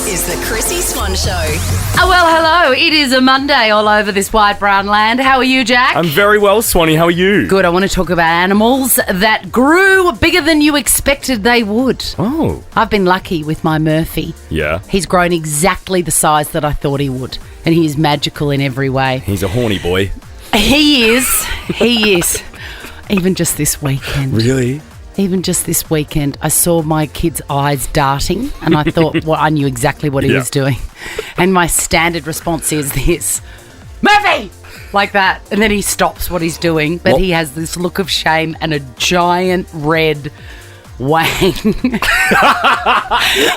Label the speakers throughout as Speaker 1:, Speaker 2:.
Speaker 1: is the Chrissy Swan Show.
Speaker 2: Oh, well, hello. It is a Monday all over this wide brown land. How are you, Jack?
Speaker 3: I'm very well, Swanee. How are you?
Speaker 2: Good. I want to talk about animals that grew bigger than you expected they would.
Speaker 3: Oh.
Speaker 2: I've been lucky with my Murphy.
Speaker 3: Yeah.
Speaker 2: He's grown exactly the size that I thought he would, and he is magical in every way.
Speaker 3: He's a horny boy.
Speaker 2: He is. He is. Even just this weekend.
Speaker 3: Really?
Speaker 2: Even just this weekend, I saw my kid's eyes darting, and I thought, well, I knew exactly what he was doing. And my standard response is this, Murphy! Like that. And then he stops what he's doing, but he has this look of shame and a giant red wang.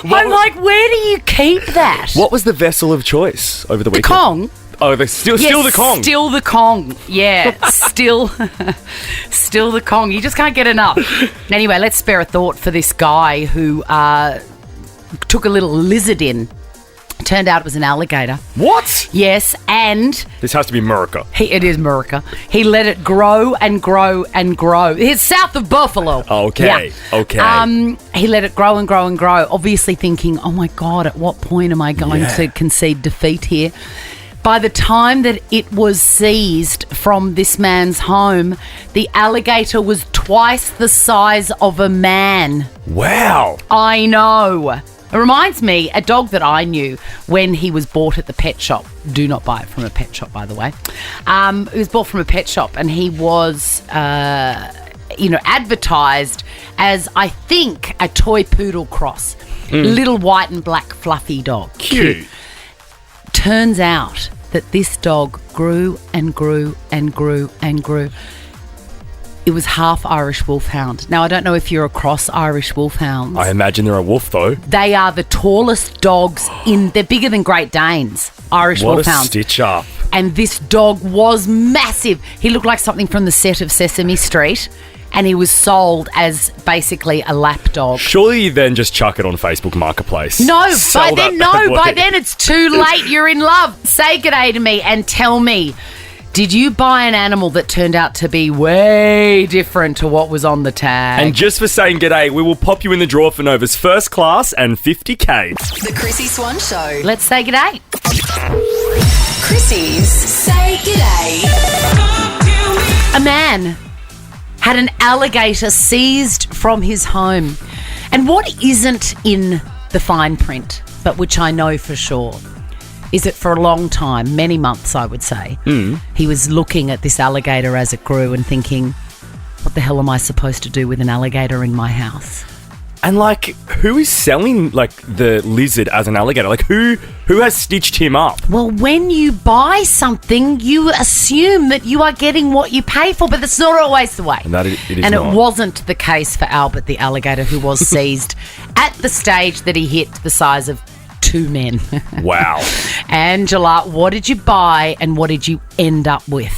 Speaker 2: I'm like, where do you keep that?
Speaker 3: What was the vessel of choice over the weekend?
Speaker 2: The Kong.
Speaker 3: Oh, still the Kong.
Speaker 2: Still the Kong. Yeah, still the Kong. You just can't get enough. Anyway, let's spare a thought for this guy who took a little lizard in. Turned out it was an alligator.
Speaker 3: What?
Speaker 2: Yes, and...
Speaker 3: This has to be America.
Speaker 2: It is America. He let it grow and grow and grow. It's south of Buffalo.
Speaker 3: Okay,
Speaker 2: yeah.
Speaker 3: okay.
Speaker 2: He let it grow and grow and grow, obviously thinking, oh my God, at what point am I going to concede defeat here? By the time that it was seized from this man's home, the alligator was twice the size of a man.
Speaker 3: Wow.
Speaker 2: I know. It reminds me, a dog that I knew when he was bought at the pet shop. Do not buy it from a pet shop, by the way. He was bought from a pet shop, and he was, advertised as, I think, a toy poodle cross. Little white and black fluffy dog.
Speaker 3: Cute.
Speaker 2: Turns out that this dog grew and grew and grew and grew. It was half Irish Wolfhound. Now, I don't know if you're across Irish Wolfhounds.
Speaker 3: I imagine they're a wolf, though.
Speaker 2: They are the tallest dogs they're bigger than Great Danes, Irish Wolfhounds.
Speaker 3: What a stitch up.
Speaker 2: And this dog was massive. He looked like something from the set of Sesame Street. And he was sold as basically a lap dog.
Speaker 3: Surely you then just chuck it on Facebook Marketplace.
Speaker 2: By then it's too late. You're in love. Say g'day to me and tell me, did you buy an animal that turned out to be way different to what was on the tag?
Speaker 3: And just for saying g'day, we will pop you in the draw for Nova's first class and 50K.
Speaker 1: The Chrissy Swan Show.
Speaker 2: Let's say g'day.
Speaker 1: Chrissy's Say G'day.
Speaker 2: A man had an alligator seized from his home. And what isn't in the fine print, but which I know for sure, is that for a long time, many months I would say, he was looking at this alligator as it grew and thinking, what the hell am I supposed to do with an alligator in my house?
Speaker 3: And, who is selling, the lizard as an alligator? Who has stitched him up?
Speaker 2: Well, when you buy something, you assume that you are getting what you pay for, but that's not always the way.
Speaker 3: And it is
Speaker 2: and
Speaker 3: not.
Speaker 2: It wasn't the case for Albert the alligator, who was seized at the stage that he hit the size of 2 men.
Speaker 3: Wow.
Speaker 2: Angela, what did you buy and what did you end up with?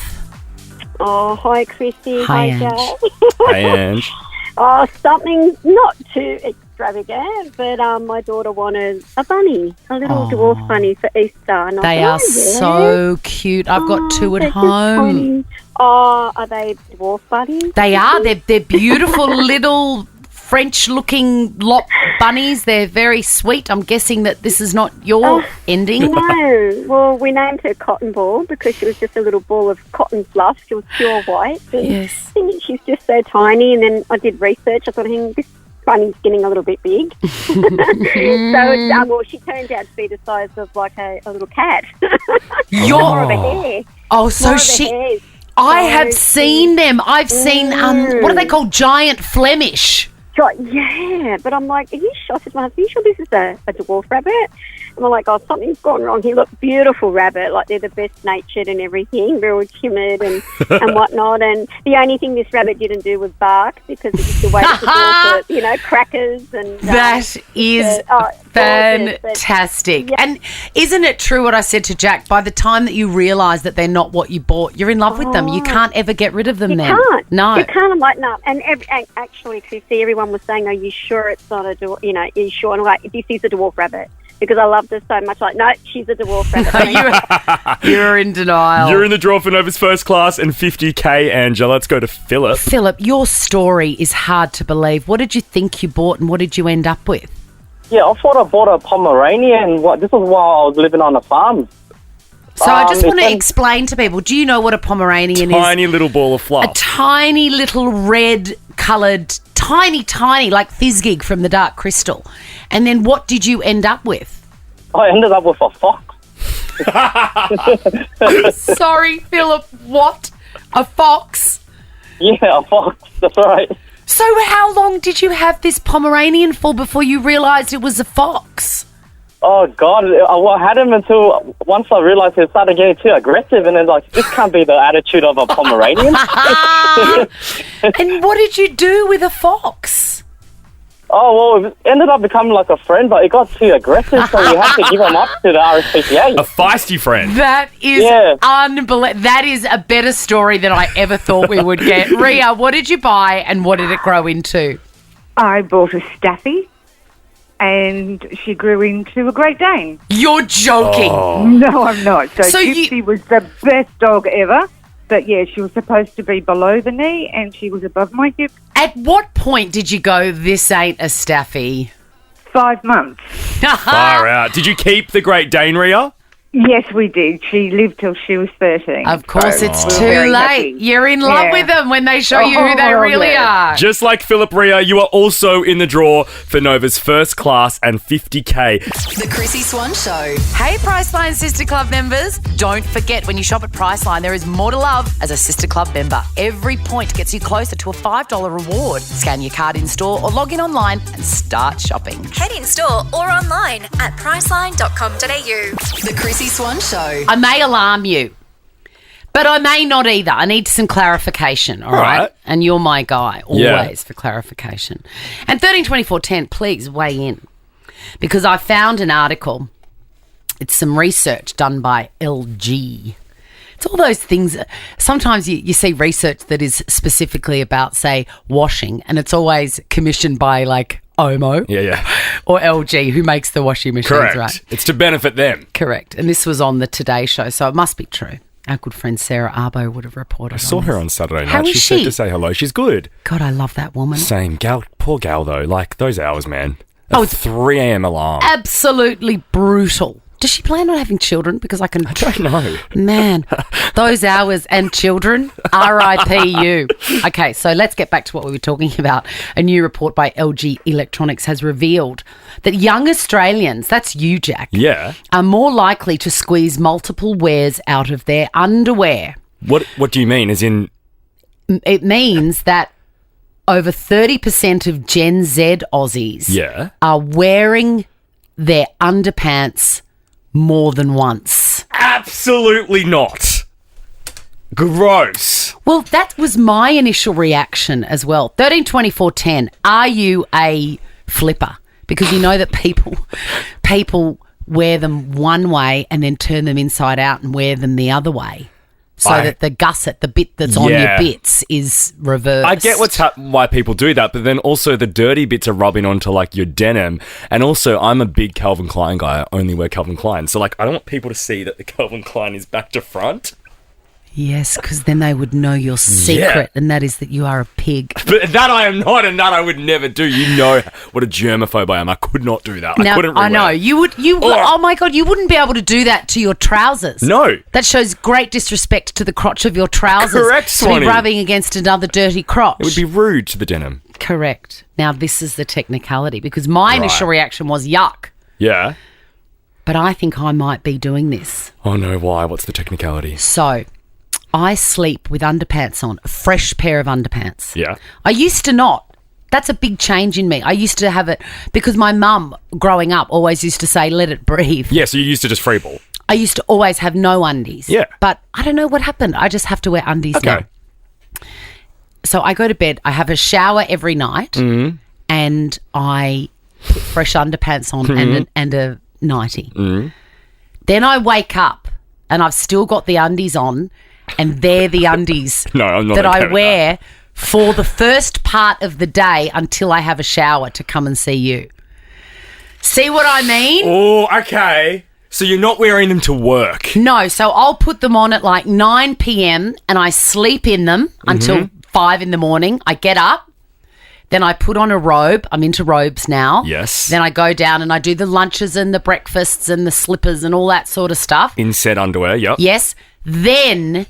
Speaker 4: Oh, hi, Chrissy.
Speaker 2: Hi, Ange.
Speaker 4: Jack.
Speaker 3: Hey, Ange.
Speaker 4: Oh, something not too extravagant, but my daughter wanted a bunny, a little dwarf bunny for Easter. And
Speaker 2: They are so cute. I've got 2 at home.
Speaker 4: Are they dwarf bunnies?
Speaker 2: They are. They're beautiful little French-looking lop bunnies. They're very sweet. I'm guessing that this is not your ending.
Speaker 4: No. Well, we named her Cotton Ball because she was just a little ball of cotton fluff. She was pure white. And
Speaker 2: Yes.
Speaker 4: I think she's just so tiny. And then I did research. I thought, this bunny's getting a little bit big. So she turned out to be the size of a little cat. More of a hare.
Speaker 2: Oh, so
Speaker 4: More of a
Speaker 2: she...
Speaker 4: hare.
Speaker 2: I have seen them. I've seen, what are they called? Giant Flemish.
Speaker 4: Yeah, but I'm like, are you sure? I said to my husband, are you sure this is a dwarf rabbit? And I'm like, oh, something's gone wrong. He looked beautiful rabbit, they're the best natured and everything, real timid and whatnot. And the only thing this rabbit didn't do was bark because it's the way to dwarf it, crackers and...
Speaker 2: That is fantastic.
Speaker 4: Yeah.
Speaker 2: And isn't it true what I said to Jack? By the time that you realise that they're not what you bought, you're in love with them. You can't ever get rid of them then.
Speaker 4: You can't.
Speaker 2: No.
Speaker 4: You can't. I'm like, no. And actually, to see everyone was saying, are you sure it's not a dwarf? Are you sure? And I'm like, this is a dwarf rabbit. Because I loved her so much. No, she's a dwarf rabbit.
Speaker 2: You're in denial.
Speaker 3: You're in the draw for Nova's first class and 50K, Angela. Let's go to Philip.
Speaker 2: Philip, your story is hard to believe. What did you think you bought and what did you end up with?
Speaker 5: Yeah, I thought I bought a Pomeranian. This was while I was living on a farm.
Speaker 2: So I just want to
Speaker 5: it's-
Speaker 2: explain to people, do you know what a Pomeranian is?
Speaker 3: Tiny little ball of fluff.
Speaker 2: A tiny little red coloured, tiny, like Fizzgig from the Dark Crystal. And then what did you end up with?
Speaker 5: I ended up with a fox.
Speaker 2: Sorry, Philip, what? A fox?
Speaker 5: Yeah, a fox. That's right.
Speaker 2: So how long did you have this Pomeranian for before you realised it was a fox?
Speaker 5: Oh, God. I had him until once I realised he started getting too aggressive, and then, this can't be the attitude of a Pomeranian.
Speaker 2: And what did you do with a fox?
Speaker 5: Oh, well, it ended up becoming like a friend, but it got too aggressive, so we had to give him up to the RSPCA.
Speaker 3: A feisty friend.
Speaker 2: That is
Speaker 5: Yeah.
Speaker 2: unbelievable. That is a better story than I ever thought we would get. Ria, what did you buy and what did it grow into?
Speaker 6: I bought a Staffy, and she grew into a Great Dane.
Speaker 2: You're joking.
Speaker 6: No, I'm not.
Speaker 2: So
Speaker 6: Gypsy was the best dog ever, but yeah, she was supposed to be below the knee, and she was above my hip.
Speaker 2: At what point did you go, this ain't a Staffy?
Speaker 6: 5 months.
Speaker 3: Far out. Did you keep the Great Dane, Ria?
Speaker 6: Yes, we did. She lived till she was 13.
Speaker 2: Of course,
Speaker 6: So
Speaker 2: it's
Speaker 6: we were
Speaker 2: too
Speaker 6: very
Speaker 2: late.
Speaker 6: happy.
Speaker 2: You're in love
Speaker 6: Yeah.
Speaker 2: with them when they show you who they
Speaker 6: Oh,
Speaker 2: really
Speaker 6: yeah.
Speaker 2: are.
Speaker 3: Just like Philip, Ria, you are also in the draw for Nova's first class and 50K.
Speaker 1: The Chrissy Swan Show.
Speaker 2: Hey, Priceline Sister Club members. Don't forget, when you shop at Priceline, there is more to love as a Sister Club member. Every point gets you closer to a $5 reward. Scan your card in store or log in online and start shopping.
Speaker 7: Head in store or online at priceline.com.au.
Speaker 1: The Chrissy Swan Show.
Speaker 2: I may alarm you, but I may not either. I need some clarification, all right?
Speaker 3: right.
Speaker 2: And you're my guy, always,
Speaker 3: Yeah.
Speaker 2: for clarification. And 132410, please weigh in, because I found an article. It's some research done by LG. It's all those things. Sometimes you see research that is specifically about, say, washing, and it's always commissioned by, like, Omo
Speaker 3: Yeah.
Speaker 2: or LG, who makes the washing machines,
Speaker 3: Correct.
Speaker 2: right?
Speaker 3: It's to benefit them.
Speaker 2: Correct. And this was on the Today Show, so it must be true. Our good friend Sarah Arbo would have reported
Speaker 3: I saw
Speaker 2: on
Speaker 3: her
Speaker 2: this.
Speaker 3: on Saturday night.
Speaker 2: How is
Speaker 3: said
Speaker 2: she?
Speaker 3: to say hello. She's good.
Speaker 2: God, I love that woman.
Speaker 3: Same. Poor gal, though. Like, those hours, man.
Speaker 2: Oh,
Speaker 3: A
Speaker 2: it's
Speaker 3: 3 a.m. alarm.
Speaker 2: Absolutely brutal. Does she plan on having children? Because I can...
Speaker 3: I don't know.
Speaker 2: Man, those hours and children, RIP you. Okay, so let's get back to what we were talking about. A new report by LG Electronics has revealed that young Australians, that's you, Jack,
Speaker 3: Yeah.
Speaker 2: are more likely to squeeze multiple wears out of their underwear.
Speaker 3: What do you mean? As in,
Speaker 2: It means that over 30% of Gen Z Aussies
Speaker 3: yeah.
Speaker 2: are wearing their underpants more than once.
Speaker 3: Absolutely not. Gross.
Speaker 2: Well, that was my initial reaction as well. 132410, are you a flipper? Because you know that people wear them one way and then turn them inside out and wear them the other way. So that the gusset, the bit that's on your
Speaker 3: Yeah.
Speaker 2: bits, is reversed.
Speaker 3: I get why people do that, but then also the dirty bits are rubbing onto like your denim. And also, I'm a big Calvin Klein guy. I only wear Calvin Klein. So like, I don't want people to see that the Calvin Klein is back to front.
Speaker 2: Yes, because then they would know your secret, and that is that you are a pig.
Speaker 3: But that I am not, and that I would never do. You know what a germaphobe I am. I could not do that. I couldn't.
Speaker 2: I know you would. Oh my God, you wouldn't be able to do that to your trousers.
Speaker 3: No.
Speaker 2: That shows great disrespect to the crotch of your trousers.
Speaker 3: Correct,
Speaker 2: to be
Speaker 3: Swanee.
Speaker 2: rubbing against another dirty crotch.
Speaker 3: It would be rude to the denim.
Speaker 2: Correct. Now this is the technicality, because my initial reaction was yuck,
Speaker 3: Yeah.
Speaker 2: but I think I might be doing this.
Speaker 3: Oh no, why? What's the technicality?
Speaker 2: So, I sleep with underpants on, a fresh pair of underpants.
Speaker 3: Yeah.
Speaker 2: I used to not. That's a big change in me. I used to have it because my mum, growing up, always used to say, let it breathe.
Speaker 3: Yeah, so you used to just freeball.
Speaker 2: I used to always have no undies.
Speaker 3: Yeah.
Speaker 2: But I don't know what happened. I just have to wear undies now.
Speaker 3: Okay.
Speaker 2: So I go to bed. I have a shower every night, and I put fresh underpants on and a nightie. Then I wake up, and I've still got the undies on, and they're the undies
Speaker 3: No, I'm not
Speaker 2: that
Speaker 3: okay
Speaker 2: I
Speaker 3: with
Speaker 2: wear for the first part of the day until I have a shower to come and see you. See what I mean?
Speaker 3: Oh, okay. So you're not wearing them to work.
Speaker 2: No, so I'll put them on at like 9 p.m. and I sleep in them until 5 in the morning. I get up. Then I put on a robe. I'm into robes now.
Speaker 3: Yes.
Speaker 2: Then I go down and I do the lunches and the breakfasts and the slippers and all that sort of stuff.
Speaker 3: In said underwear, yep.
Speaker 2: Yes. Then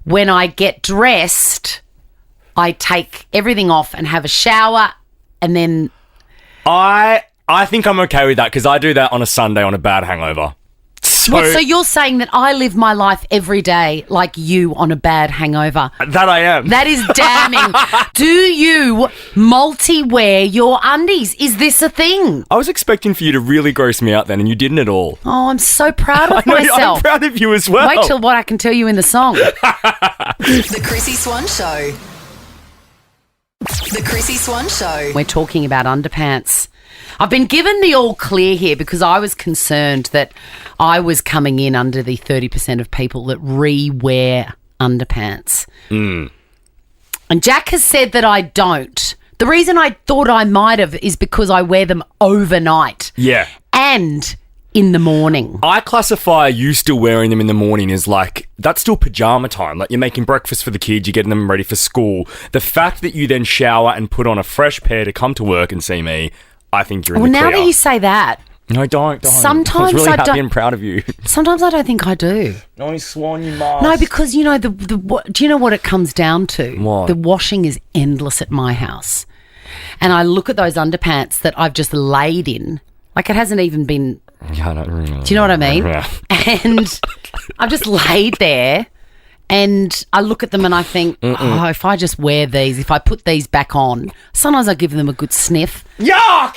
Speaker 2: when I get dressed, I take everything off and have a shower and then...
Speaker 3: I think I'm okay with that because I do that on a Sunday on a bad hangover.
Speaker 2: So you're saying that I live my life every day like you on a bad hangover?
Speaker 3: That I am.
Speaker 2: That is damning. Do you multi-wear your undies? Is this a thing?
Speaker 3: I was expecting for you to really gross me out then, and you didn't at all.
Speaker 2: Oh, I'm so proud of myself.
Speaker 3: I'm proud of you as well.
Speaker 2: Wait till what I can tell you in the song.
Speaker 1: The Chrissy Swan Show. The Chrissy Swan Show.
Speaker 2: We're talking about underpants. I've been given the all clear here because I was concerned that I was coming in under the 30% of people that re-wear underpants. And Jack has said that I don't. The reason I thought I might have is because I wear them overnight.
Speaker 3: Yeah.
Speaker 2: And in the morning.
Speaker 3: I classify you still wearing them in the morning as like, that's still pajama time. Like you're making breakfast for the kids, you're getting them ready for school. The fact that you then shower and put on a fresh pair to come to work and see me, I think you're in the clear.
Speaker 2: Well, now that you say that.
Speaker 3: No, don't.
Speaker 2: Sometimes
Speaker 3: I was really
Speaker 2: I
Speaker 3: happy
Speaker 2: don't-
Speaker 3: and proud of you.
Speaker 2: Sometimes I don't think I do.
Speaker 3: No, Swan, you must.
Speaker 2: No, because, you know, do you know what it comes down to?
Speaker 3: What?
Speaker 2: The washing is endless at my house. And I look at those underpants that I've just laid in. Like it hasn't even been...
Speaker 3: Yeah, I don't really.
Speaker 2: Do you know what I mean?
Speaker 3: Yeah.
Speaker 2: And I've just laid there and I look at them and I think, oh, if I just wear these, if I put these back on, sometimes I give them a good sniff.
Speaker 3: Yuck!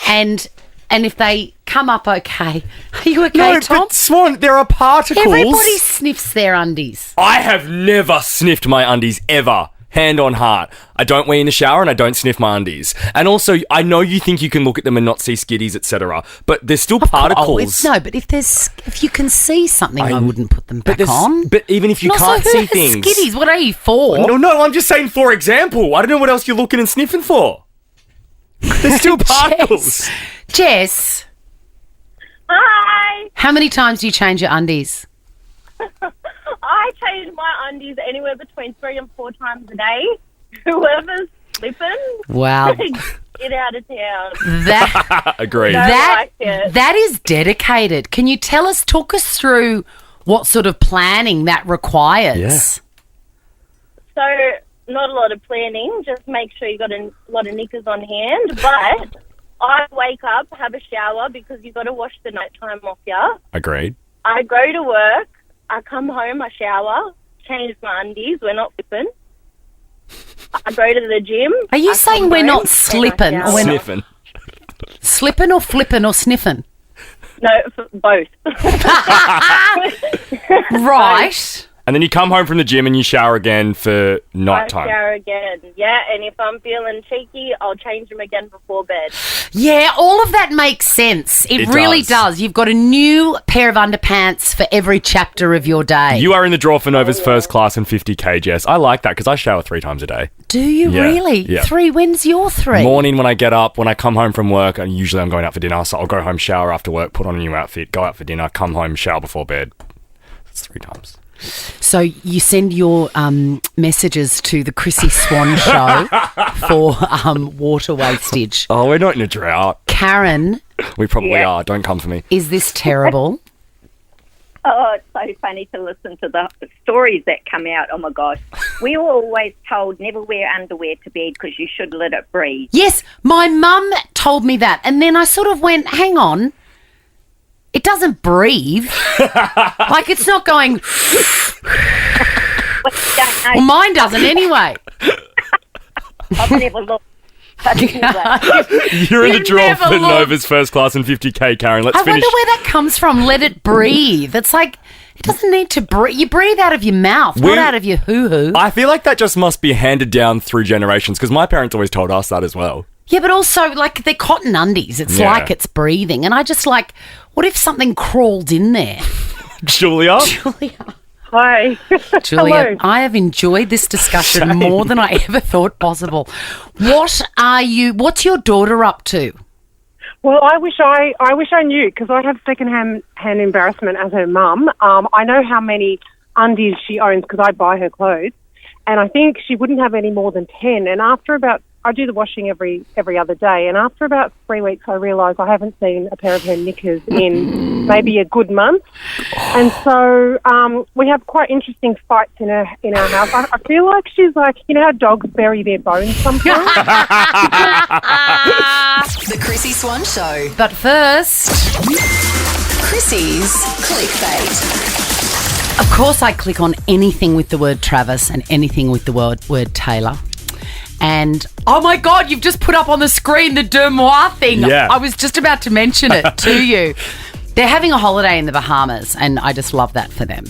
Speaker 2: And if they come up okay. Are you okay,
Speaker 3: No,
Speaker 2: Tom?
Speaker 3: but Swan, there are particles.
Speaker 2: Everybody sniffs their undies.
Speaker 3: I have never sniffed my undies ever. Hand on heart. I don't wear in the shower and I don't sniff my undies. And also, I know you think you can look at them and not see skitties, etc. But there's still particles.
Speaker 2: But if you can see something, I wouldn't put them back on.
Speaker 3: But even if you
Speaker 2: And
Speaker 3: can't
Speaker 2: also,
Speaker 3: see
Speaker 2: who has
Speaker 3: things.
Speaker 2: skitties, what are you for?
Speaker 3: No, I'm just saying for example. I don't know what else you're looking and sniffing for. There's still particles.
Speaker 2: Jess,
Speaker 8: Hi.
Speaker 2: how many times do you change your undies?
Speaker 8: I change my undies anywhere between 3 and 4 times a day. Whoever's slipping,
Speaker 2: Wow.
Speaker 8: get out of town.
Speaker 2: That
Speaker 3: Agreed.
Speaker 8: Don't like it.
Speaker 2: that is dedicated. Can you talk us through what sort of planning that requires?
Speaker 3: Yeah.
Speaker 8: So, not a lot of planning. Just make sure you got a lot of knickers on hand. But I wake up, have a shower because you got to wash the nighttime off ya.
Speaker 3: Agreed.
Speaker 8: I go to work. I come home, I shower, change my undies. We're not flipping. I go to the gym.
Speaker 2: Are you
Speaker 8: I
Speaker 2: saying
Speaker 8: come
Speaker 2: we're
Speaker 8: home,
Speaker 2: not
Speaker 8: and I
Speaker 2: slipping?
Speaker 8: shower.
Speaker 2: Or we're not
Speaker 3: Sniffing.
Speaker 2: slipping or flipping or sniffing?
Speaker 8: No, both.
Speaker 2: Right.
Speaker 3: And then you come home from the gym and you shower again for
Speaker 8: I
Speaker 3: nighttime.
Speaker 8: shower again, yeah. And if I'm feeling cheeky, I'll change them again before bed.
Speaker 2: Yeah, all of that makes sense. It really does. You've got a new pair of underpants for every chapter of your day.
Speaker 3: You are in the draw for Nova's first class and 50k, Jess. I like that because I shower 3 times a day.
Speaker 2: Do you
Speaker 3: Yeah,
Speaker 2: really?
Speaker 3: yeah.
Speaker 2: 3? When's your 3?
Speaker 3: Morning when I get up, when I come home from work, and usually I'm going out for dinner, so I'll go home, shower after work, put on a new outfit, go out for dinner, come home, shower before bed. That's 3 times.
Speaker 2: So you send your messages to the Chrissy Swan Show for water wastage.
Speaker 3: Oh, we're not in a drought.
Speaker 2: Karen,
Speaker 3: We probably are. Don't come for me.
Speaker 2: is this terrible?
Speaker 9: Oh, it's so funny to listen to the stories that come out. Oh, my gosh. We were always told never wear underwear to bed because you should let it breathe.
Speaker 2: Yes, my mum told me that. And then I sort of went, hang on. It doesn't breathe. Like it's not going...
Speaker 9: But you don't know.
Speaker 2: Well, mine doesn't anyway.
Speaker 9: I've never looked. But anyway.
Speaker 3: You're in the
Speaker 2: You
Speaker 3: draw
Speaker 2: never
Speaker 3: for
Speaker 2: look.
Speaker 3: Nova's first class and 50k, Karen. Let's
Speaker 2: I
Speaker 3: finish.
Speaker 2: wonder where that comes from. Let it breathe. It's like, it doesn't need to breathe. You breathe out of your mouth, not
Speaker 3: We-
Speaker 2: out of your hoo-hoo.
Speaker 3: I feel like that just must be handed down through generations because my parents always told us that as well.
Speaker 2: Yeah, but also, like, they're cotton undies. It's
Speaker 3: Yeah.
Speaker 2: like it's breathing. And I just like, what if something crawled in there?
Speaker 3: Julia?
Speaker 6: Hi.
Speaker 2: Julia, I have enjoyed this discussion more than I ever thought possible. What's your daughter up to?
Speaker 6: Well, I wish I knew because I have second-hand embarrassment as her mum. I know how many undies she owns because I buy her clothes, and I think she wouldn't have any more than 10. And after about I do the washing every other day, and after about 3 weeks, I realised I haven't seen a pair of her knickers in maybe a good month, and so we have quite interesting fights in our house. I feel like she's like, you know how dogs bury their bones sometimes.
Speaker 1: The Chrissy Swan Show.
Speaker 2: But first,
Speaker 1: Chrissy's clickbait.
Speaker 2: of course, I click on anything with the word Travis and anything with the word Taylor. And, oh my God, you've just put up on the screen the Deux Moi thing.
Speaker 3: Yeah.
Speaker 2: I was just about to mention it to you. They're having a holiday in the Bahamas, and I just love that for them.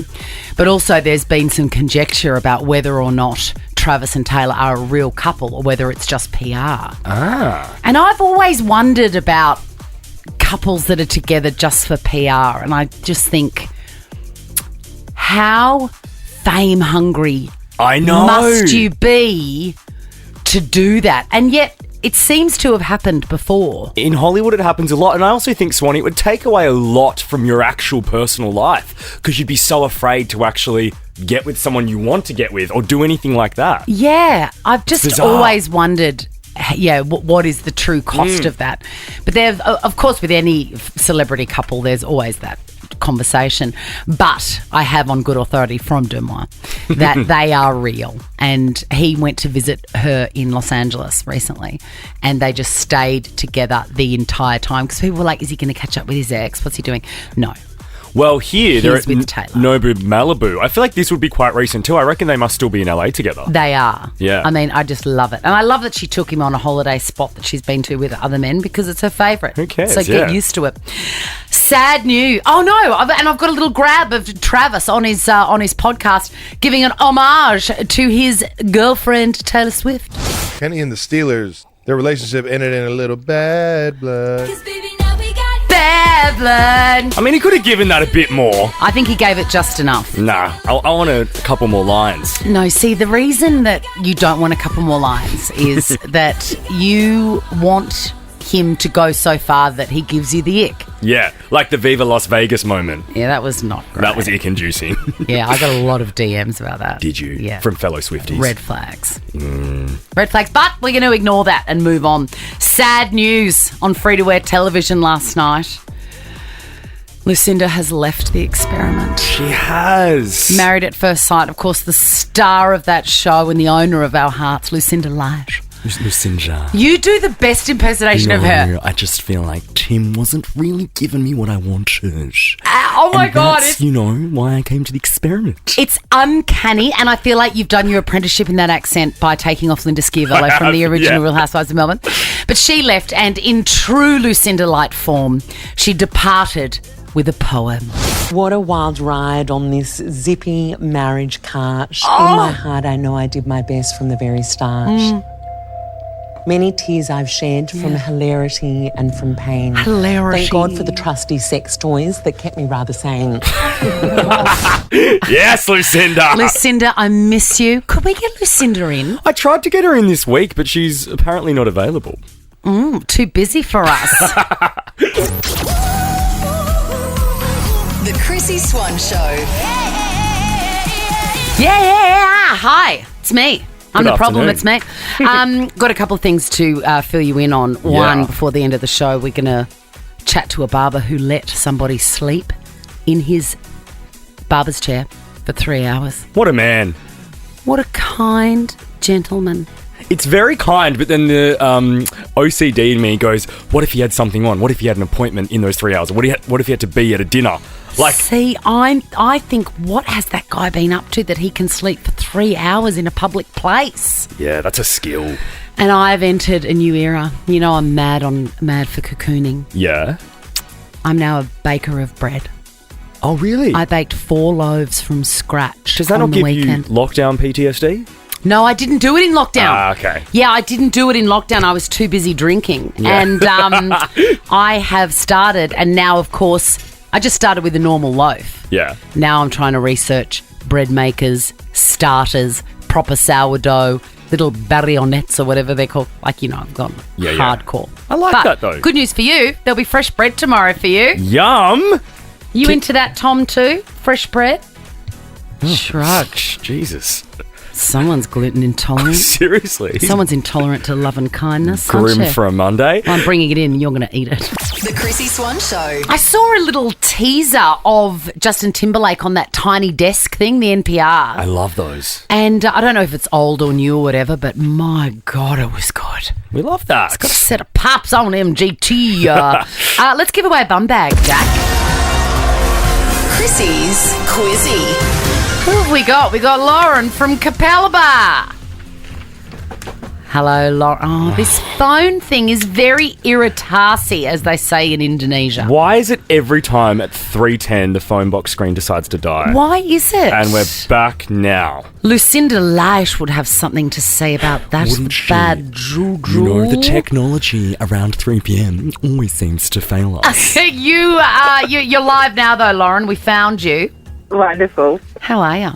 Speaker 2: But also there's been some conjecture about whether or not Travis and Taylor are a real couple or whether it's just PR. And I've always wondered about couples that are together just for PR, and I just think, how fame hungry
Speaker 3: I know.
Speaker 2: must you be to do that? And yet it seems to have happened before.
Speaker 3: In Hollywood, it happens a lot. And I also think, Swanee, it would take away a lot from your actual personal life because you'd be so afraid to actually get with someone you want to get with or do anything like that.
Speaker 2: Yeah, I've just
Speaker 3: Bizarre.
Speaker 2: always wondered, what is the true cost of that? But there's, of course, with any celebrity couple, there's always that conversation. But I have on good authority from Deux Moi that they are real. And he went to visit her in Los Angeles recently, and they just stayed together the entire time because people were like, is he going to catch up with his ex? What's he doing? No.
Speaker 3: Well, here, they're
Speaker 2: He's
Speaker 3: at
Speaker 2: with Taylor.
Speaker 3: Nobu, Malibu. I feel like this would be quite recent too. I reckon they must still be in LA together.
Speaker 2: They are.
Speaker 3: Yeah.
Speaker 2: I mean, I just love it. And I love that she took him on a holiday spot that she's been to with other men because it's her favourite.
Speaker 3: Who cares?
Speaker 2: So get
Speaker 3: Yeah.
Speaker 2: used to it. Sad news. Oh, no. And I've got a little grab of Travis on his podcast giving an homage to his girlfriend, Taylor Swift.
Speaker 10: Kenny and the Steelers, their relationship ended in a little bad blood.
Speaker 2: Bad blood.
Speaker 3: I mean, he could have given that a bit more.
Speaker 2: I think he gave it just enough.
Speaker 3: Nah, I want a couple more lines.
Speaker 2: No, see, the reason that you don't want a couple more lines is that you want him to go so far that he gives you the ick.
Speaker 3: Yeah, like the Viva Las Vegas moment.
Speaker 2: Yeah, that was not great.
Speaker 3: That was ick-inducing.
Speaker 2: Yeah, I got a lot of DMs about that.
Speaker 3: Did you?
Speaker 2: Yeah.
Speaker 3: From fellow Swifties.
Speaker 2: Red flags. Red flags, but we're going to ignore that and move on. Sad news on free-to-air television last night. Lucinda has left the experiment.
Speaker 3: She has.
Speaker 2: Married at First Sight, of course, the star of that show and the owner of our hearts, Lucinda Lash.
Speaker 3: Lucinda.
Speaker 2: You do the best impersonation of her.
Speaker 3: I just feel like Tim wasn't really giving me what I wanted.
Speaker 2: Oh my God.
Speaker 3: That's, why I came to the experiment.
Speaker 2: It's uncanny, and I feel like you've done your apprenticeship in that accent by taking off Linda Schiavello from the original Real Housewives of Melbourne. But she left, and in true Lucinda Light form, she departed with a poem.
Speaker 11: What a wild ride on this zippy marriage cart. In my heart, I know I did my best from the very start. Many tears I've shed from hilarity and from pain.
Speaker 2: Hilarity.
Speaker 11: Thank God for the trusty sex toys that kept me rather sane.
Speaker 3: Yes, Lucinda.
Speaker 2: Lucinda, I miss you. Could we get Lucinda in?
Speaker 3: I tried to get her in this week, but she's apparently not available.
Speaker 2: Too busy for us.
Speaker 1: The Chrissy Swan Show.
Speaker 2: Yeah. Hi, it's me. I'm
Speaker 3: Good
Speaker 2: the problem,
Speaker 3: afternoon.
Speaker 2: it's me. Got a couple of things to fill you in on. One, before the end of the show, we're going to chat to a barber who let somebody sleep in his barber's chair for 3 hours.
Speaker 3: What a man.
Speaker 2: What a kind gentleman.
Speaker 3: It's very kind, but then the OCD in me goes, what if he had something on? What if he had an appointment in those 3 hours? What if he had to be at a dinner?
Speaker 2: See, I think, what has that guy been up to that he can sleep for 3 hours in a public place?
Speaker 3: Yeah, that's a skill.
Speaker 2: And I've entered a new era. You know, I'm mad for cocooning.
Speaker 3: Yeah.
Speaker 2: I'm now a baker of bread.
Speaker 3: Oh, really?
Speaker 2: I baked 4 loaves from scratch.
Speaker 3: Does that
Speaker 2: on
Speaker 3: not
Speaker 2: the
Speaker 3: give
Speaker 2: weekend.
Speaker 3: you lockdown PTSD?
Speaker 2: No, I didn't do it in lockdown.
Speaker 3: Ah, okay.
Speaker 2: Yeah, I didn't do it in lockdown. I was too busy drinking.
Speaker 3: Yeah.
Speaker 2: And I have started, and now, of course, I just started with a normal loaf.
Speaker 3: Yeah.
Speaker 2: Now I'm trying to research bread makers, starters, proper sourdough, little barionettes or whatever they're called. Like, I've gone hardcore.
Speaker 3: I like
Speaker 2: But
Speaker 3: that, though.
Speaker 2: Good news for you. There'll be fresh bread tomorrow for you.
Speaker 3: Yum!
Speaker 2: You into that, Tom, too? Fresh bread?
Speaker 3: Oh,
Speaker 2: Shrug.
Speaker 3: Jesus.
Speaker 2: Someone's gluten intolerant.
Speaker 3: Seriously.
Speaker 2: Someone's intolerant to love and kindness. aren't
Speaker 3: Grim
Speaker 2: you?
Speaker 3: for a Monday.
Speaker 2: I'm bringing it in and you're going to eat it.
Speaker 1: The Chrissy Swan Show.
Speaker 2: I saw a little teaser of Justin Timberlake on that tiny desk thing, the NPR.
Speaker 3: I love those.
Speaker 2: And I don't know if it's old or new or whatever, but my God, it was good.
Speaker 3: We love that.
Speaker 2: It's got a set of pops on MGT. Let's give away a bum bag, Jack.
Speaker 1: Chrissy's Quizzy.
Speaker 2: Who have we got? We got Lauren from Capalaba. Hello, Lauren. Oh, this phone thing is very irritasi, as they say in Indonesia.
Speaker 3: Why is it every time at 3:10 the phone box screen decides to die?
Speaker 2: Why is it?
Speaker 3: And we're back now.
Speaker 2: Lucinda Leish would have something to say about that.
Speaker 3: Wouldn't she?
Speaker 2: Bad juju.
Speaker 3: You know, the technology around 3 p.m. always seems to fail us.
Speaker 2: You're live now, though, Lauren. We found you.
Speaker 12: Wonderful.
Speaker 2: How are you?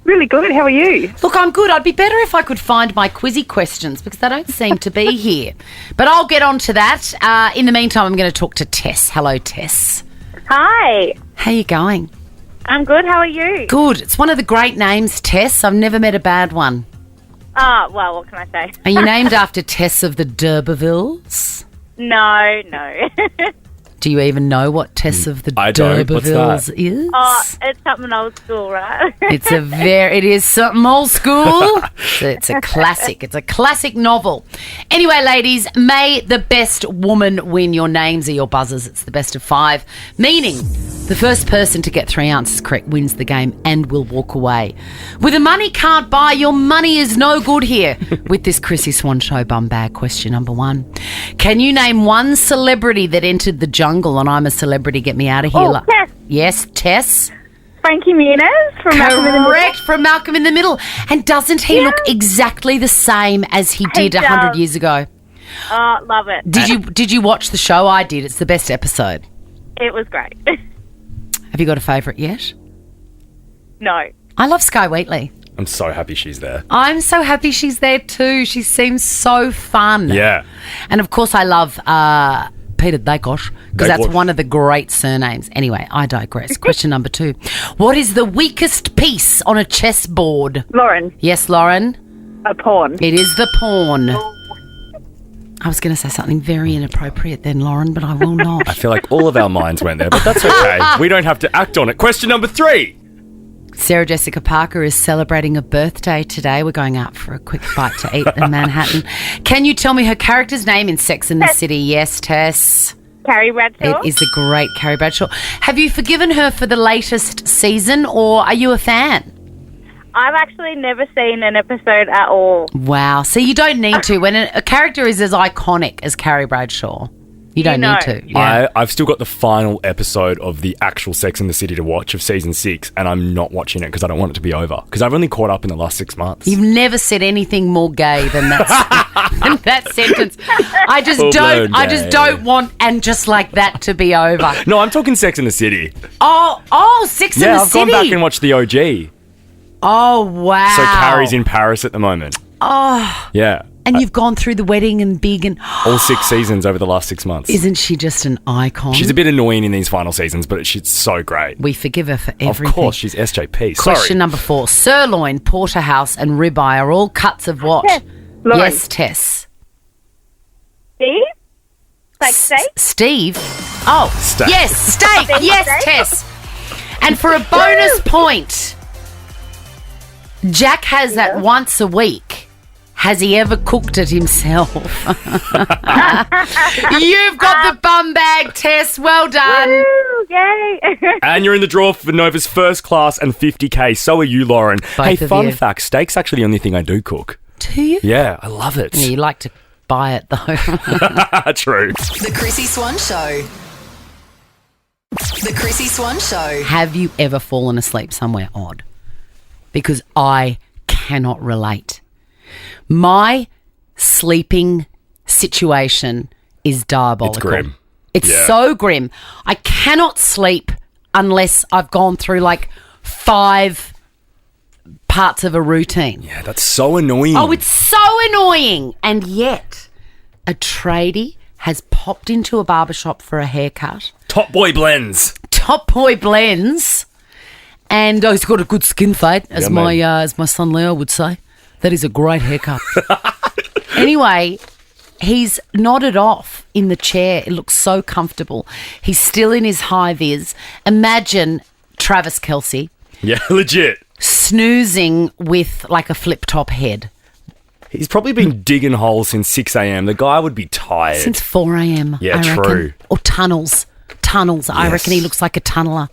Speaker 12: Really good. How are you?
Speaker 2: Look, I'm good. I'd be better if I could find my quizzy questions because they don't seem to be here. But I'll get on to that. In the meantime, I'm going to talk to Tess. Hello, Tess.
Speaker 8: Hi.
Speaker 2: How you going?
Speaker 8: I'm good. How are you?
Speaker 2: Good. It's one of the great names, Tess. I've never met a bad one.
Speaker 8: Well, what can I say?
Speaker 2: Are you named after Tess of the D'Urbervilles?
Speaker 8: No.
Speaker 2: Do you even know what Tess of the
Speaker 3: I don't. What's
Speaker 2: D'Urbervilles
Speaker 3: that?
Speaker 2: is?
Speaker 8: It's something old school, right?
Speaker 2: It is something old school. It's a classic. It's a classic novel. Anyway, ladies, may the best woman win. Your names are your buzzers. It's the best of 5, meaning the first person to get 3 answers correct wins the game and will walk away with a money can't buy. Your money is no good here with this Chrissy Swan Show bum bag. Question number 1. Can you name one celebrity that entered the jungle and I'm a celebrity, get me out of here?
Speaker 8: Tess.
Speaker 2: Yes, Tess.
Speaker 8: Frankie Muniz from Malcolm in the Middle.
Speaker 2: Correct, from Malcolm in the Middle. And doesn't he look exactly the same as he did 100 years ago?
Speaker 8: Love it.
Speaker 2: Did you watch the show? I did. It's the best episode.
Speaker 8: It was great.
Speaker 2: Have you got a favourite yet?
Speaker 8: No.
Speaker 2: I love Sky Wheatley.
Speaker 3: I'm so happy she's there.
Speaker 2: I'm so happy she's there too. She seems so fun.
Speaker 3: Yeah.
Speaker 2: And of course I love Peter Dacos because that's one of the great surnames. Anyway, I digress. Question number 2. What is the weakest piece on a chessboard?
Speaker 12: Lauren.
Speaker 2: Yes, Lauren?
Speaker 12: A pawn.
Speaker 2: It is the pawn. I was going to say something very inappropriate then, Lauren, but I will not.
Speaker 3: I feel like all of our minds went there, but that's okay. We don't have to act on it. Question number 3.
Speaker 2: Sarah Jessica Parker is celebrating a birthday today. We're going out for a quick bite to eat in Manhattan. Can you tell me her character's name in Sex and the City? Yes, Tess.
Speaker 8: Carrie Bradshaw.
Speaker 2: It is the great Carrie Bradshaw. Have you forgiven her for the latest season or are you a fan?
Speaker 8: I've actually never seen an episode at all.
Speaker 2: Wow. So you don't need to. When a character is as iconic as Carrie Bradshaw, you don't need to. Yeah.
Speaker 3: I've still got the final episode of the actual Sex and the City to watch of season 6, and I'm not watching it because I don't want it to be over. Because I've only caught up in the last 6 months.
Speaker 2: You've never said anything more gay than that, than that sentence. I just don't want and just like that to be over.
Speaker 3: No, I'm talking Sex and the City.
Speaker 2: Oh, Sex and the
Speaker 3: Yeah, I've
Speaker 2: City.
Speaker 3: gone back and watched the OG.
Speaker 2: Oh, wow.
Speaker 3: So Carrie's in Paris at the moment.
Speaker 2: Oh.
Speaker 3: Yeah.
Speaker 2: And you've gone through the wedding and big and...
Speaker 3: all 6 seasons over the last 6 months.
Speaker 2: Isn't she just an icon?
Speaker 3: She's a bit annoying in these final seasons, but she's so great.
Speaker 2: We forgive her for everything.
Speaker 3: Of course, she's SJP.
Speaker 2: Question number 4. Sirloin, porterhouse and ribeye are all cuts of what?
Speaker 8: Tess.
Speaker 12: Lauren.
Speaker 2: Yes, Tess.
Speaker 8: Steve? Like steak?
Speaker 2: Steve? Oh,
Speaker 3: Steak.
Speaker 2: yes, steak. Yes, Tess. And for a bonus point, Jack has that once a week. Has he ever cooked it himself? You've got the bum bag, Tess. Well done.
Speaker 8: Woo, yay.
Speaker 3: And you're in the draw for Nova's first class and 50K. So are you, Lauren.
Speaker 2: Both
Speaker 3: hey,
Speaker 2: of
Speaker 3: fun
Speaker 2: you.
Speaker 3: fact, steak's actually the only thing I do cook.
Speaker 2: Do you?
Speaker 3: Yeah, I love it.
Speaker 2: Yeah, you like to buy it, though.
Speaker 3: True.
Speaker 1: The Chrissy Swan Show. The Chrissy Swan Show.
Speaker 2: Have you ever fallen asleep somewhere odd? Because I cannot relate. My sleeping situation is diabolical.
Speaker 3: It's grim.
Speaker 2: It's so grim. I cannot sleep unless I've gone through like 5 parts of a routine.
Speaker 3: Yeah, that's so annoying.
Speaker 2: Oh, it's so annoying. And yet, a tradie has popped into a barbershop for a haircut.
Speaker 3: Top Boy Blends.
Speaker 2: Top Boy Blends. And he's got a good skin fade, as
Speaker 3: Yeah,
Speaker 2: my son Leo would say. That is a great haircut. Anyway, he's nodded off in the chair. It looks so comfortable. He's still in his high vis. Imagine Travis Kelce
Speaker 3: Yeah, legit.
Speaker 2: snoozing with like a flip top head.
Speaker 3: He's probably been digging holes since 6 a.m. The guy would be tired.
Speaker 2: Since 4 a.m.
Speaker 3: Yeah,
Speaker 2: I reckon.
Speaker 3: true.
Speaker 2: Or tunnels. I
Speaker 3: Yes.
Speaker 2: reckon he looks like a tunneler.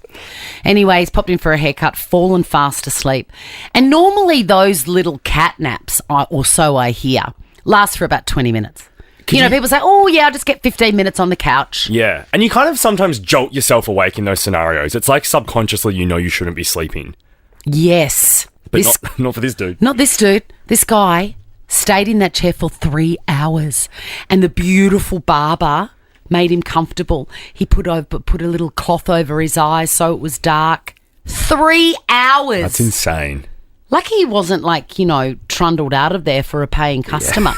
Speaker 2: Anyway, he's popped in for a haircut, fallen fast asleep. And normally those little cat naps, or so I hear, last for about 20 minutes. People say, oh, yeah, I'll just get 15 minutes on the couch.
Speaker 3: Yeah, and you kind of sometimes jolt yourself awake in those scenarios. It's like subconsciously you know you shouldn't be sleeping.
Speaker 2: Yes.
Speaker 3: But not for this dude.
Speaker 2: Not this dude. This guy stayed in that chair for 3 hours. And the beautiful barber made him comfortable. He put a little cloth over his eyes so it was dark. 3 hours.
Speaker 3: That's insane.
Speaker 2: Lucky he wasn't trundled out of there for a paying customer.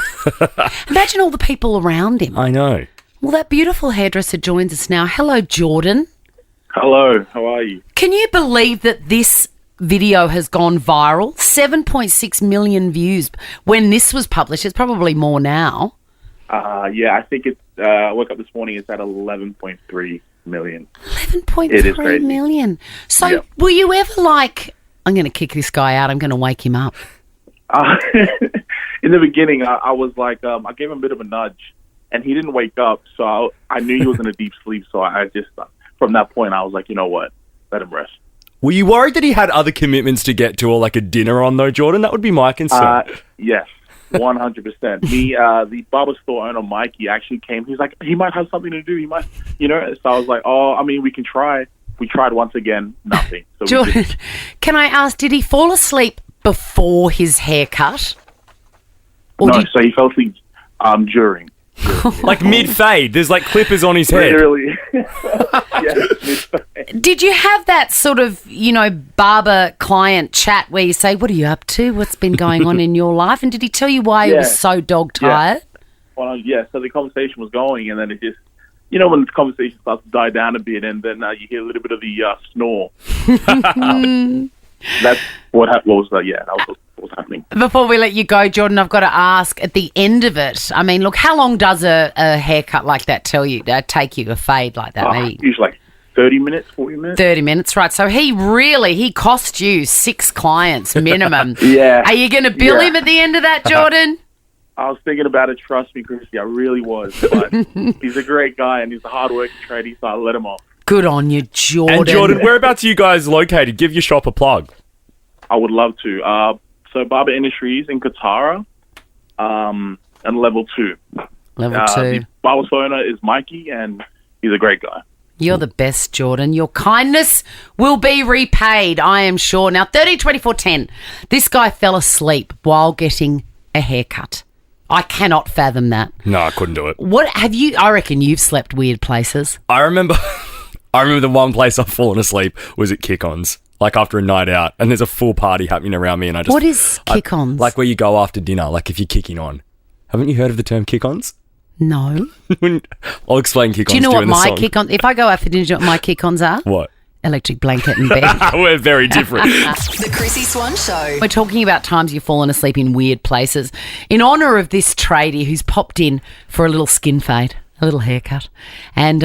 Speaker 2: Imagine all the people around him.
Speaker 3: I know.
Speaker 2: Well, that beautiful hairdresser joins us now. Hello, Jordan.
Speaker 13: Hello, how are you?
Speaker 2: Can you believe that this video has gone viral? 7.6 million views when this was published. It's probably more now.
Speaker 13: Yeah, I think it's, I woke up this morning, it's at 11.3 million.
Speaker 2: 11.3 million. So
Speaker 13: Yep.
Speaker 2: were you ever like, I'm going to kick this guy out, I'm going to wake him up?
Speaker 13: In the beginning, I was like, I gave him a bit of a nudge, and he didn't wake up, so I knew he was in a deep sleep, so I just, from that point, I was like, you know what, let him rest.
Speaker 3: Were you worried that he had other commitments to get to or like a dinner on though, Jordan? That would be my concern.
Speaker 13: Yes, 100%. The barber store owner, Mike, he actually came. He's like, he might have something to do. He might, So I was like, oh, I mean, we can try. We tried once again, nothing. So
Speaker 2: Jordan, can I ask, did he fall asleep before his haircut?
Speaker 13: So he fell asleep during.
Speaker 3: Like mid-fade. There's like clippers on his head.
Speaker 13: Literally.
Speaker 2: Did you have that sort of, barber-client chat where you say, what are you up to? What's been going on in your life? And did he tell you why he was so dog-tired?
Speaker 13: Well, so the conversation was going, and then it just, when the conversation starts to die down a bit, and then you hear a little bit of the snore. That's what happened. That was what was happening.
Speaker 2: Before we let you go, Jordan, I've got to ask, at the end of it, I mean, look, how long does a haircut like that take you, a fade like that? Maybe
Speaker 13: usually like 30 minutes, 40 minutes.
Speaker 2: 30 minutes, right. So he cost you 6 clients minimum.
Speaker 13: Yeah.
Speaker 2: Are you going to bill him at the end of that, Jordan?
Speaker 13: I was thinking about it. Trust me, Chrissy, I really was. But he's a great guy, and he's a hard-working tradie, so I let him off.
Speaker 2: Good on you, Jordan.
Speaker 3: And Jordan, whereabouts are you guys located? Give your shop a plug.
Speaker 13: I would love to. So Barber Industries in Katara, and level 2.
Speaker 2: Level 2.
Speaker 13: The barber owner is Mikey, and he's a great guy.
Speaker 2: You're the best, Jordan. Your kindness will be repaid, I am sure. Now, 30-24-10. This guy fell asleep while getting a haircut. I cannot fathom that.
Speaker 3: No, I couldn't do it.
Speaker 2: I reckon you've slept weird places.
Speaker 3: I remember the one place I've fallen asleep was at Kick-Ons, like after a night out, and there's a full party happening around me, and I just...
Speaker 2: What is Kick-Ons?
Speaker 3: Like where you go after dinner, like if you're kicking on. Haven't you heard of the term Kick-Ons?
Speaker 2: No.
Speaker 3: I'll explain Kick-Ons.
Speaker 2: Do you know what
Speaker 3: during the
Speaker 2: my
Speaker 3: song.
Speaker 2: Kick-Ons... If I go out for dinner, do you know what my Kick-Ons are?
Speaker 3: What?
Speaker 2: Electric blanket and bed.
Speaker 3: We're very different.
Speaker 1: The Chrissy Swan Show.
Speaker 2: We're talking about times you've fallen asleep in weird places. In honour of this tradie who's popped in for a little skin fade, a little haircut, and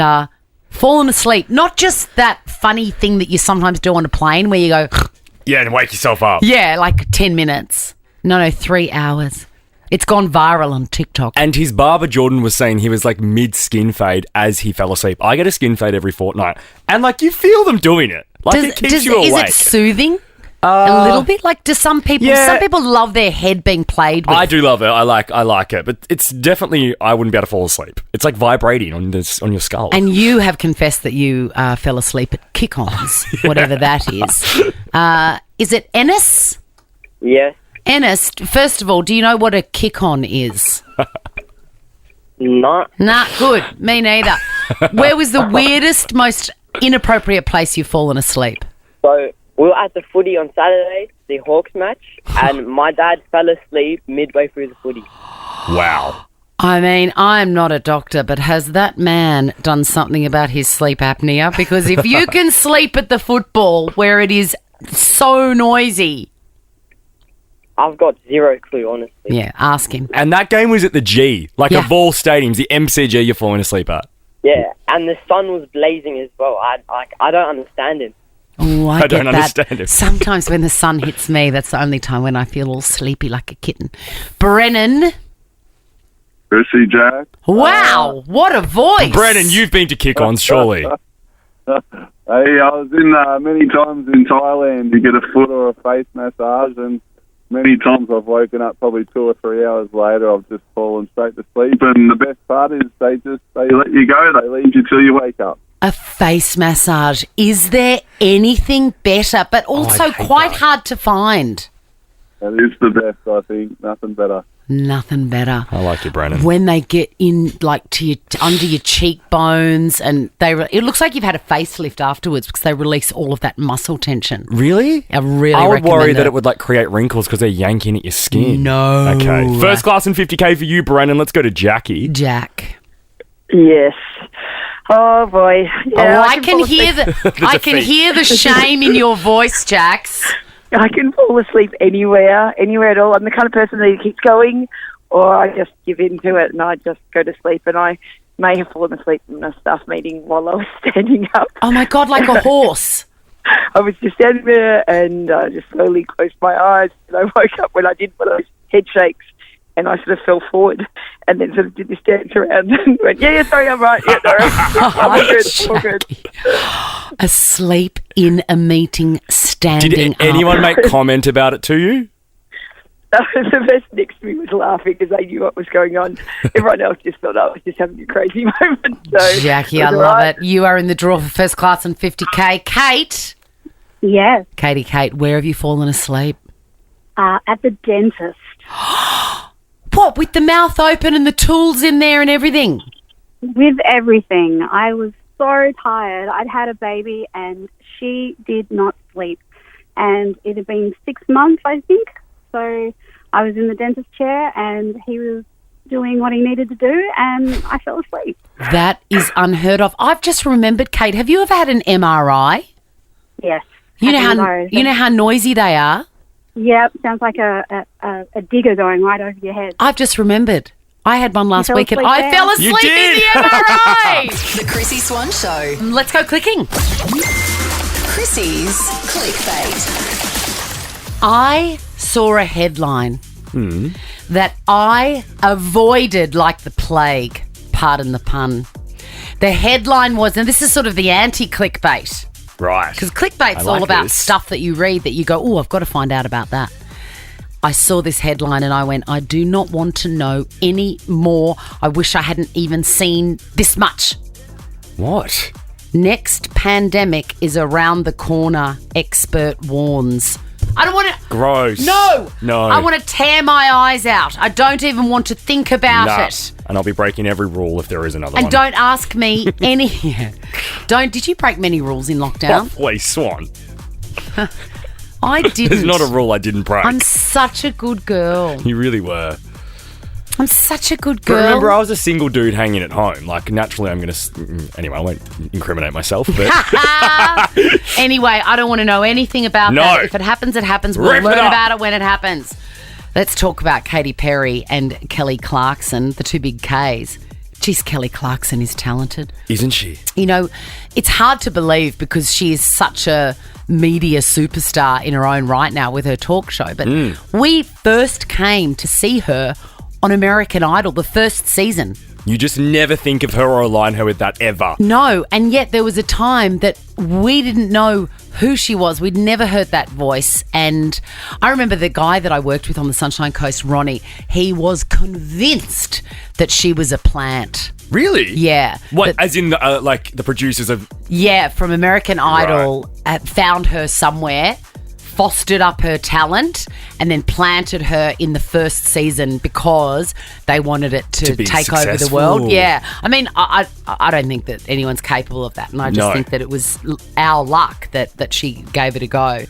Speaker 2: fallen asleep. Not just that funny thing that you sometimes do on a plane where you go...
Speaker 3: Yeah, and wake yourself up.
Speaker 2: Yeah, like 10 minutes. No, 3 hours. It's gone viral on TikTok.
Speaker 3: And his barber, Jordan, was saying he was like mid-skin fade as he fell asleep. I get a skin fade every fortnight. And like you feel them doing it. Like it keeps you awake.
Speaker 2: Is it soothing? A little bit? Like do some people love their head being played with.
Speaker 3: I do love it. I like it. But it's definitely, I wouldn't be able to fall asleep. It's like vibrating on your skull.
Speaker 2: And you have confessed that you fell asleep at Kick-Ons, whatever that is. Is it Ennis?
Speaker 14: Yes.
Speaker 2: Ennis, first of all, do you know what a kick-on is?
Speaker 14: No.
Speaker 2: Nah, good. Me neither. Where was the weirdest, most inappropriate place you've fallen asleep?
Speaker 14: So we were at the footy on Saturday, the Hawks match, and my dad fell asleep midway through the footy.
Speaker 3: Wow.
Speaker 2: I mean, I'm not a doctor, but has that man done something about his sleep apnea? Because if you can sleep at the football where it is so noisy?
Speaker 14: I've got zero clue, honestly.
Speaker 2: Yeah, ask him.
Speaker 3: And that game was at the G, like of all stadiums, the MCG you're falling asleep at.
Speaker 14: Yeah, and the sun was blazing as well. I don't understand him.
Speaker 2: Oh, I
Speaker 3: don't
Speaker 2: get
Speaker 3: understand
Speaker 2: that.
Speaker 3: it.
Speaker 2: Sometimes when the sun hits me, that's the only time when I feel all sleepy like a kitten. Brennan.
Speaker 15: Chrissy Jack.
Speaker 2: Wow, what a voice.
Speaker 3: Brennan, you've been to kick-ons, surely.
Speaker 15: Hey, I was in many times in Thailand to get a foot or a face massage, and many times I've woken up probably 2 or 3 hours later. I've just fallen straight to sleep, and the best part is they let you go. They leave you till you wake up.
Speaker 2: A face massage. Is there anything better, but also quite hard to find?
Speaker 15: That is the best, I think. Nothing better.
Speaker 2: Nothing better.
Speaker 3: I like you, Brennan.
Speaker 2: When they get in, like, to under your cheekbones, and it looks like you've had a facelift afterwards because they release all of that muscle tension.
Speaker 3: Really?
Speaker 2: I really
Speaker 3: I would
Speaker 2: recommend
Speaker 3: worry that it would like create wrinkles because they're yanking at your skin.
Speaker 2: No.
Speaker 3: Okay. First class and 50K for you, Brennan. Let's go to Jackie.
Speaker 2: Jack.
Speaker 12: Yes. Oh boy. Yeah,
Speaker 2: I can hear I can hear the shame in your voice, Jax.
Speaker 12: I can fall asleep anywhere at all. I'm the kind of person that either keeps going or I just give in to it and I just go to sleep. And I may have fallen asleep in a staff meeting while I was standing up.
Speaker 2: Oh, my God, like a horse.
Speaker 12: I was just standing there and I just slowly closed my eyes. And I woke up when I did one of those head shakes and I sort of fell forward and then sort of did this dance around and went, yeah, sorry, I'm right. Yeah, no, I'm good. All good.
Speaker 2: Asleep in a meeting, standing
Speaker 3: Did anyone make comment about it to you?
Speaker 12: The person next to me was laughing because they knew what was going on. Everyone else just thought I was just having a crazy moment. So
Speaker 2: Jackie, I love it. You are in the draw for first class and 50K. Kate?
Speaker 16: Yes.
Speaker 2: Kate, where have you fallen asleep?
Speaker 16: At the dentist.
Speaker 2: What, with the mouth open and the tools in there and everything?
Speaker 16: With everything. I was so tired. I'd had a baby and she did not sleep. And it had been 6 months, I think. So I was in the dentist chair and he was doing what he needed to do and I fell asleep.
Speaker 2: That is unheard of. I've just remembered, Kate, have you ever had an MRI?
Speaker 16: Yes.
Speaker 2: You know how noisy they are?
Speaker 16: Yep, sounds like a digger going right over your head.
Speaker 2: I've just remembered. I had one last week and
Speaker 16: asleep
Speaker 2: I
Speaker 16: there?
Speaker 2: fell asleep in the MRI.
Speaker 1: The Chrissy Swan Show.
Speaker 2: Let's go clicking.
Speaker 1: Chrissy's clickbait.
Speaker 2: I saw a headline that I avoided like the plague, pardon the pun. The headline was, and this is sort of the anti-clickbait.
Speaker 3: Right.
Speaker 2: Because clickbait's
Speaker 3: I like
Speaker 2: all about
Speaker 3: this.
Speaker 2: stuff that you read that you go, oh, I've got to find out about that. I saw this headline and I went, I do not want to know any more. I wish I hadn't even seen this much.
Speaker 3: What?
Speaker 2: Next pandemic is around the corner, expert warns. I don't want to...
Speaker 3: Gross.
Speaker 2: No. I
Speaker 3: No.
Speaker 2: want to tear my eyes out. I don't even want to think about
Speaker 3: Nah.
Speaker 2: it.
Speaker 3: And I'll be breaking every rule if there is another
Speaker 2: And
Speaker 3: one.
Speaker 2: don't ask me any... Did you break many rules in lockdown?
Speaker 3: Oh, please, Swan.
Speaker 2: I didn't.
Speaker 3: There's not a rule I didn't break.
Speaker 2: I'm such a good girl.
Speaker 3: You really were.
Speaker 2: I'm such a good
Speaker 3: But
Speaker 2: girl.
Speaker 3: remember, I was a single dude hanging at home. Like, naturally, I'm going to... Anyway, I won't incriminate myself, but...
Speaker 2: Anyway, I don't want to know anything about
Speaker 3: No.
Speaker 2: that. If it happens, it happens. We'll
Speaker 3: Rip it
Speaker 2: learn
Speaker 3: up.
Speaker 2: about it when it happens. Let's talk about Katy Perry and Kelly Clarkson, the two big Ks. Geez, Kelly Clarkson is talented.
Speaker 3: Isn't she?
Speaker 2: You know, it's hard to believe because she is such a media superstar in her own right now with her talk show. But we first came to see her on American Idol, the first season.
Speaker 3: You just never think of her or align her with that ever.
Speaker 2: No, and yet there was a time that we didn't know who she was. We'd never heard that voice. And I remember the guy that I worked with on the Sunshine Coast, Ronnie, he was convinced that she was a plant.
Speaker 3: Really?
Speaker 2: Yeah.
Speaker 3: What, as in, like, the producers of...
Speaker 2: Yeah, from American Idol, found her somewhere, fostered up her talent, and then planted her in the first season because they wanted it to
Speaker 3: be
Speaker 2: take over the
Speaker 3: successful.
Speaker 2: world. Yeah. I mean, I don't think that anyone's capable of that. And I just
Speaker 3: No.
Speaker 2: think that it was our luck that she gave it a go.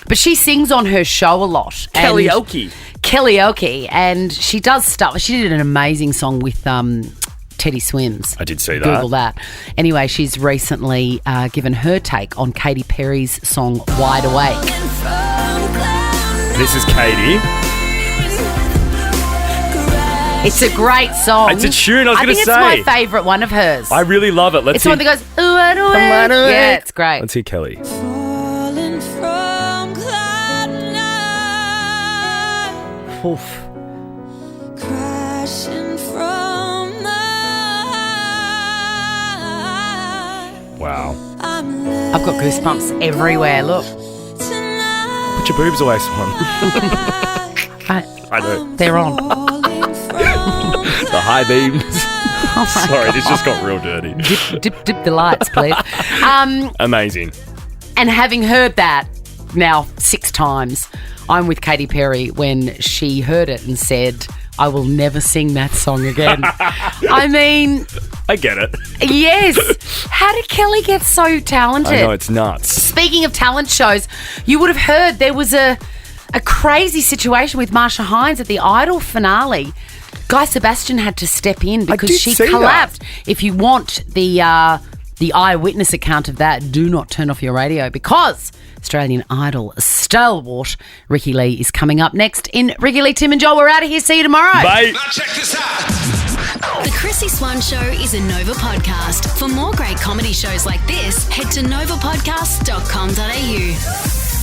Speaker 2: But she sings on her show a lot.
Speaker 3: Karaoke.
Speaker 2: Karaoke. And she does stuff. She did an amazing song with Teddy Swims.
Speaker 3: I did see that.
Speaker 2: Google that. Anyway, she's recently given her take on Katy Perry's song Wide Awake.
Speaker 3: This is Katy.
Speaker 2: It's a great song.
Speaker 3: It's a tune, I was going to say.
Speaker 2: I think it's my favourite one of hers.
Speaker 3: I really love it.
Speaker 2: It's the one that goes, ooh, wide awake. Yeah, it's great.
Speaker 3: Let's hear Kelly.
Speaker 2: Oof.
Speaker 3: Wow.
Speaker 2: I've got goosebumps everywhere. Look.
Speaker 3: Put your boobs away, Swan. I know.
Speaker 2: They're on.
Speaker 3: The high beams.
Speaker 2: Oh my
Speaker 3: Sorry,
Speaker 2: God.
Speaker 3: this just got real dirty.
Speaker 2: Dip the lights, please.
Speaker 3: Amazing.
Speaker 2: And having heard that now 6 times, I'm with Katy Perry when she heard it and said, I will never sing that song again. I mean...
Speaker 3: I get it.
Speaker 2: Yes. How did Kelly get so talented?
Speaker 3: I know, it's nuts.
Speaker 2: Speaking of talent shows, you would have heard there was a crazy situation with Marsha Hines at the Idol finale. Guy Sebastian had to step in because she collapsed. If you want the eyewitness account of that, do not turn off your radio because Australian Idol stalwart Ricky Lee is coming up next in Ricky Lee, Tim and Joel. We're out of here. See you tomorrow.
Speaker 3: Bye.
Speaker 17: Now check this out. The Chrissy Swan Show is a Nova podcast. For more great comedy shows like this, head to novapodcasts.com.au.